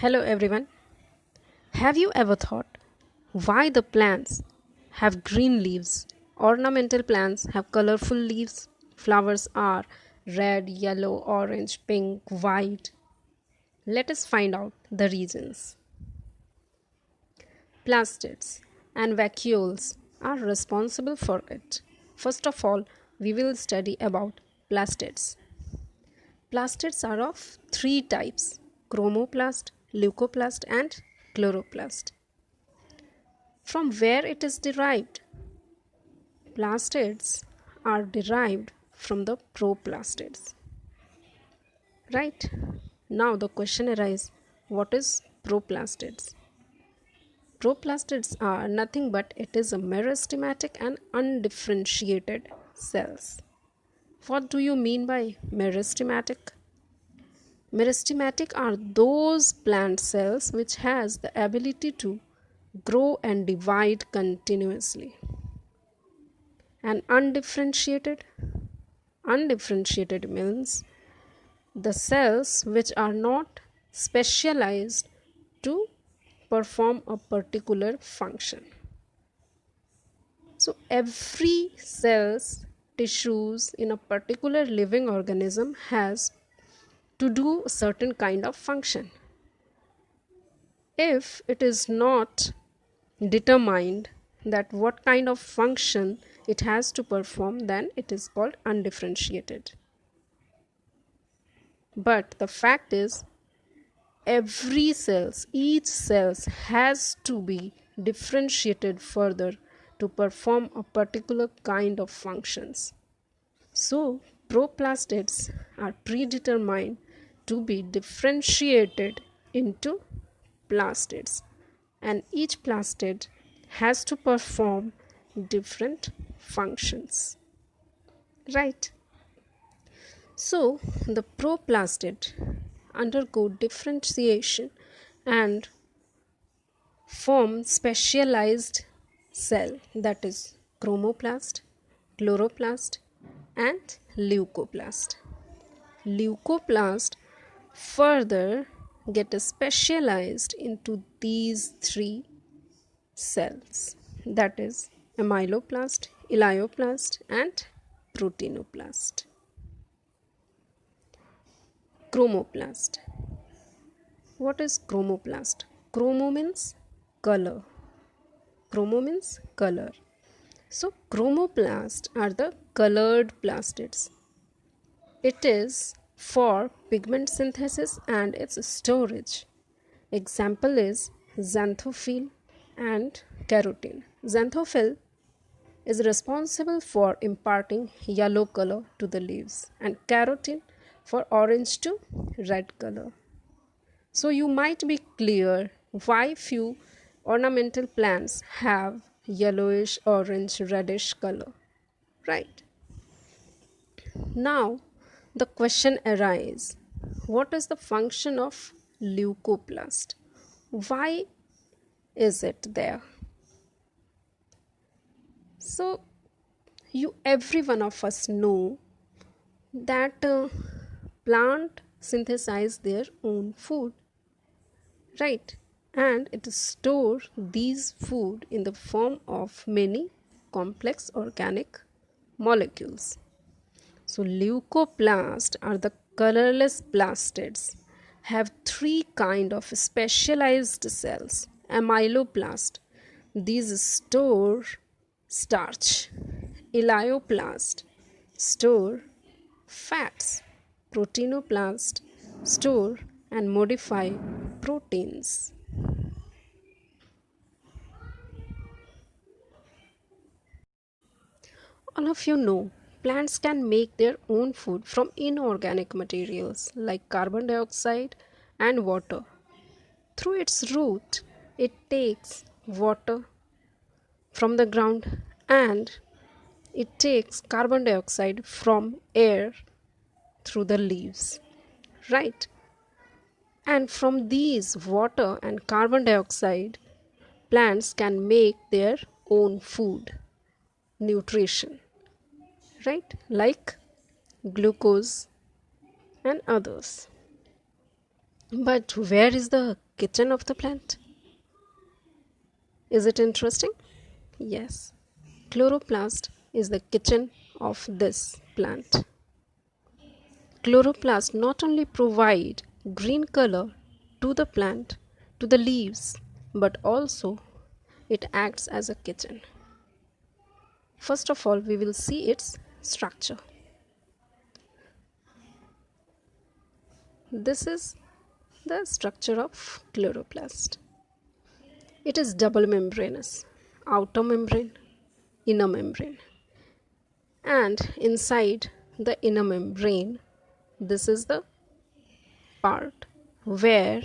Hello everyone. Have you ever thought why the plants have green leaves? Ornamental plants have colorful leaves. Flowers are red, yellow, orange, pink, white. Let us find out the reasons. Plastids and vacuoles are responsible for it. First of all, we will study about plastids. Plastids are of three types: chromoplast, leucoplast, and chloroplast. From where it is derived? Plastids are derived from the proplastids. Right? Now the question arises, what is proplastids? Proplastids are nothing but it is a meristematic and undifferentiated cells. What do you mean by meristematic? Meristematic are those plant cells which has the ability to grow and divide continuously. And undifferentiated means the cells which are not specialized to perform a particular function. So every cells tissues in a particular living organism has to do a certain kind of function. If it is not determined that what kind of function it has to perform, then it is called undifferentiated. But the fact is, each cells has to be differentiated further to perform a particular kind of functions. So proplastids are predetermined to be differentiated into plastids, and each plastid has to perform different functions. Right? So the proplastid undergo differentiation and form specialized cell, that is chromoplast, chloroplast, and leucoplast. Leucoplast further get specialized into these three cells, that is amyloplast, elioplast, and proteinoplast. Chromoplast. What is chromoplast? Chromo means color. Chromo means color. So chromoplasts are the colored plastids. It is for pigment synthesis and its storage. Example is xanthophyll and carotene. Xanthophyll is responsible for imparting yellow color to the leaves, and carotene for orange to red color. So you might be clear why few ornamental plants have yellowish, orange, reddish color, right? Now the question arises, what is the function of leucoplast? Why is it there? So every one of us know that plant synthesize their own food, right? And it store these food in the form of many complex organic molecules. So leucoplasts are the colorless plastids, have three kind of specialized cells. Amyloplast, these store starch. Elioplast store fats. Proteinoplast store and modify proteins. All of you know plants can make their own food from inorganic materials like carbon dioxide and water. Through its root, it takes water from the ground and it takes carbon dioxide from air through the leaves, right? And from these water and carbon dioxide, plants can make their own food, nutrition, right? Like glucose and others. But where is the kitchen of the plant? Is it interesting? Yes. Chloroplast is the kitchen of this plant. Chloroplast not only provide green color to the plant, to the leaves, but also it acts as a kitchen. First of all, we will see its structure. This is the structure of chloroplast. It is double membranous, outer membrane, inner membrane. And inside the inner membrane, this is the part where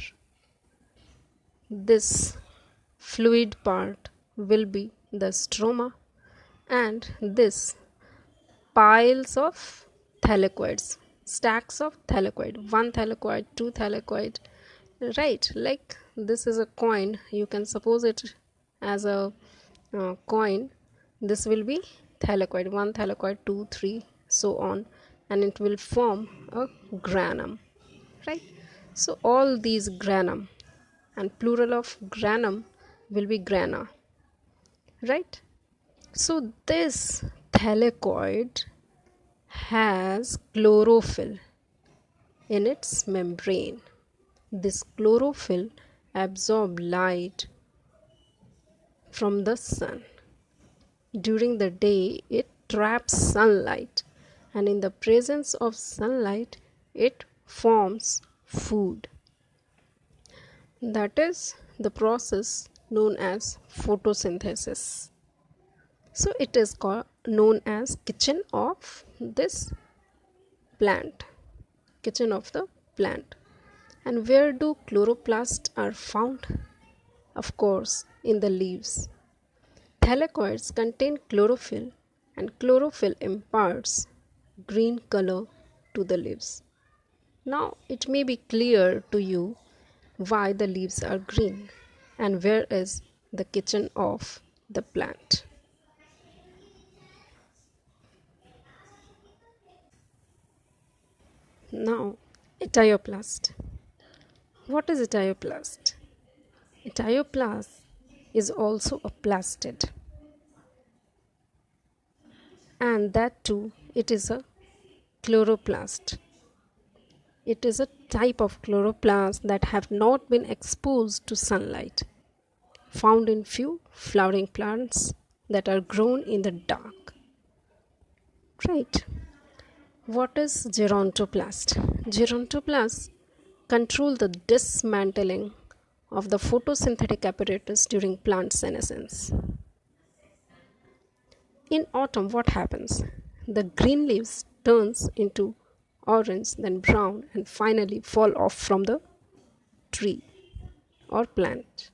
this fluid part will be the stroma, and this piles of thylakoids, stacks of thylakoid, one thylakoid, two thylakoid, right? Like this is a coin, you can suppose it as a coin. This will be thylakoid, one thylakoid, two, three, so on, and it will form a granum, right? So all these granum, and plural of granum will be grana, right? So this thylakoid has chlorophyll in its membrane. This chlorophyll absorbs light from the sun. During the day, it traps sunlight, and in the presence of sunlight, it forms food. That is the process known as photosynthesis. So it is known as kitchen of this plant, kitchen of the plant. And where do chloroplasts are found? Of course, in the leaves. Thylakoids contain chlorophyll, and chlorophyll imparts green color to the leaves. Now it may be clear to you why the leaves are green and where is the kitchen of the plant. Now, etioplast. What is etioplast? Etioplast is also a plastid, and that too, it is a chloroplast. It is a type of chloroplast that have not been exposed to sunlight, found in few flowering plants that are grown in the dark. Right. What is gerontoplast? Gerontoplasts control the dismantling of the photosynthetic apparatus during plant senescence. In autumn, what happens? The green leaves turns into orange, then brown, and finally fall off from the tree or plant.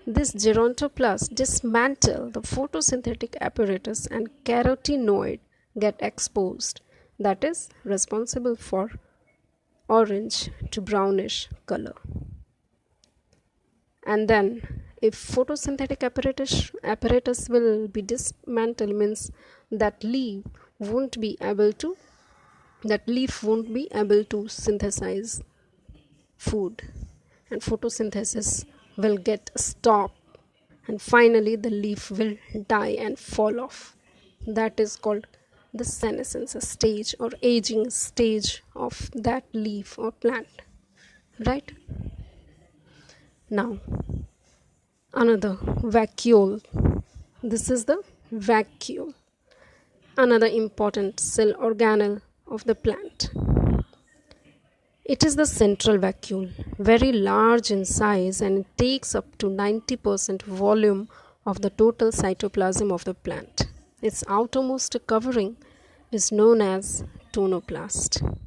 This gerontoplast dismantle the photosynthetic apparatus, and carotenoid get exposed, that is responsible for orange to brownish color. And then if photosynthetic apparatus will be dismantled, means that leaf won't be able to synthesize food, and photosynthesis will get stopped, and finally the leaf will die and fall off. That is called the senescence stage or aging stage of that leaf or plant, right? Now another vacuole. This is the vacuole, another important cell organelle of the plant. It is the central vacuole, very large in size, and it takes up to 90% volume of the total cytoplasm of the plant. Its outermost covering is known as tonoplast.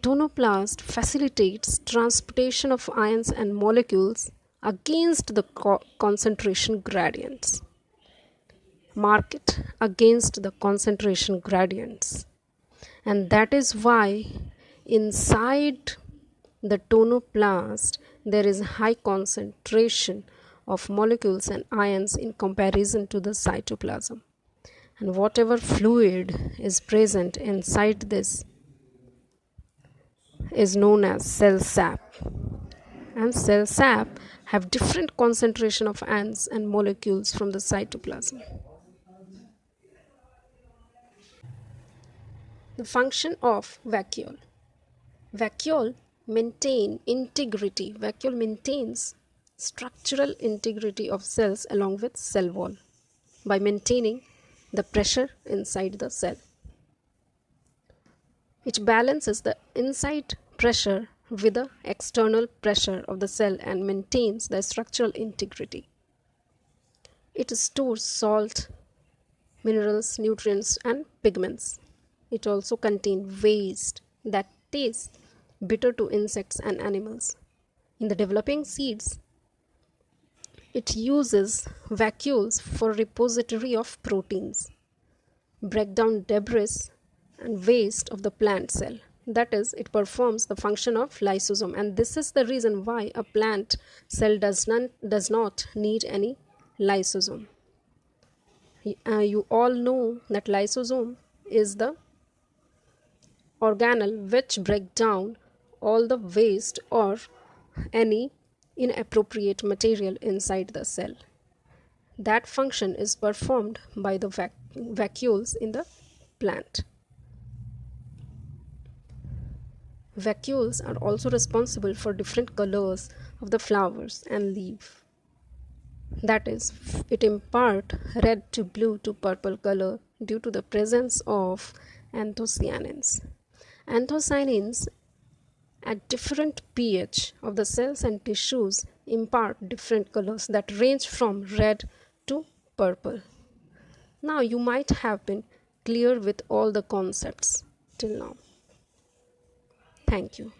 Tonoplast facilitates transportation of ions and molecules against the concentration gradients. Mark it, against the concentration gradients. And that is why inside the tonoplast there is high concentration of molecules and ions in comparison to the cytoplasm. And whatever fluid is present inside this is known as cell sap, and cell sap have different concentration of ions and molecules from the cytoplasm. The function of vacuole. Vacuole maintains structural integrity of cells along with cell wall by maintaining the pressure inside the cell. It balances the inside pressure with the external pressure of the cell and maintains the structural integrity. It stores salt, minerals, nutrients, and pigments. It also contains waste that tastes bitter to insects and animals. In the developing seeds, it uses vacuoles for repository of proteins, break down debris and waste of the plant cell. That is, it performs the function of lysosome, and this is the reason why a plant cell does not need any lysosome. You all know that lysosome is the organelle which break down all the waste or any inappropriate material inside the cell. That function is performed by the vacuoles in the plant. Vacuoles are also responsible for different colors of the flowers and leaf. That is, it impart red to blue to purple color due to the presence of anthocyanins. Anthocyanins at different pH of the cells and tissues impart different colors that range from red to purple. Now you might have been clear with all the concepts till now. Thank you.